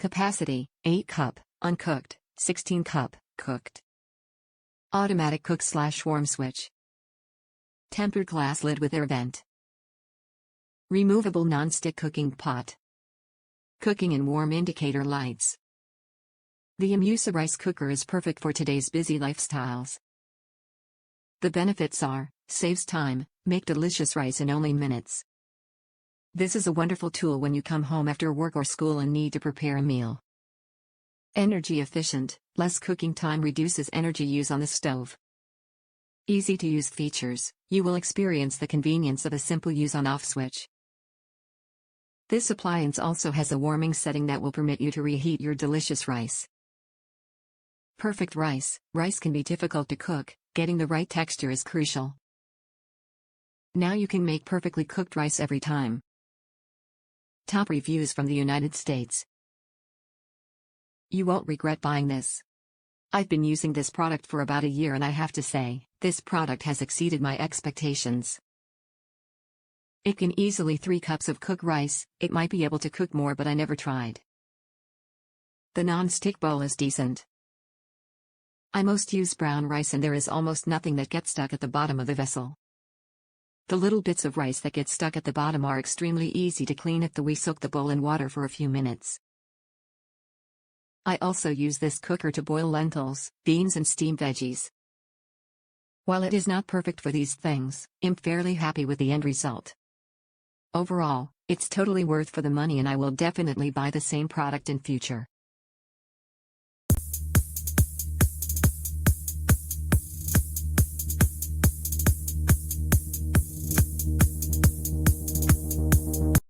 Capacity, 8 cup, uncooked, 16 cup, cooked. Automatic cook/warm switch. Tempered glass lid with air vent. Removable non-stick cooking pot. Cooking and warm indicator lights. The Imusa Rice Cooker is perfect for today's busy lifestyles. The benefits are, saves time, make delicious rice in only minutes. This is a wonderful tool when you come home after work or school and need to prepare a meal. Energy efficient, less cooking time reduces energy use on the stove. Easy to use features, you will experience the convenience of a simple use on-off switch. This appliance also has a warming setting that will permit you to reheat your delicious rice. Perfect rice. Rice can be difficult to cook, getting the right texture is crucial. Now you can make perfectly cooked rice every time. Top reviews from the United States. You won't regret buying this. I've been using this product for about a year and I have to say, this product has exceeded my expectations. It can easily 3 cups of cooked rice. It might be able to cook more but I never tried. The non-stick bowl is decent. I most use brown rice and there is almost nothing that gets stuck at the bottom of the vessel. The little bits of rice that get stuck at the bottom are extremely easy to clean if we soak the bowl in water for a few minutes. I also use this cooker to boil lentils, beans and steam veggies. While it is not perfect for these things, I'm fairly happy with the end result. Overall, it's totally worth for the money and I will definitely buy the same product in future.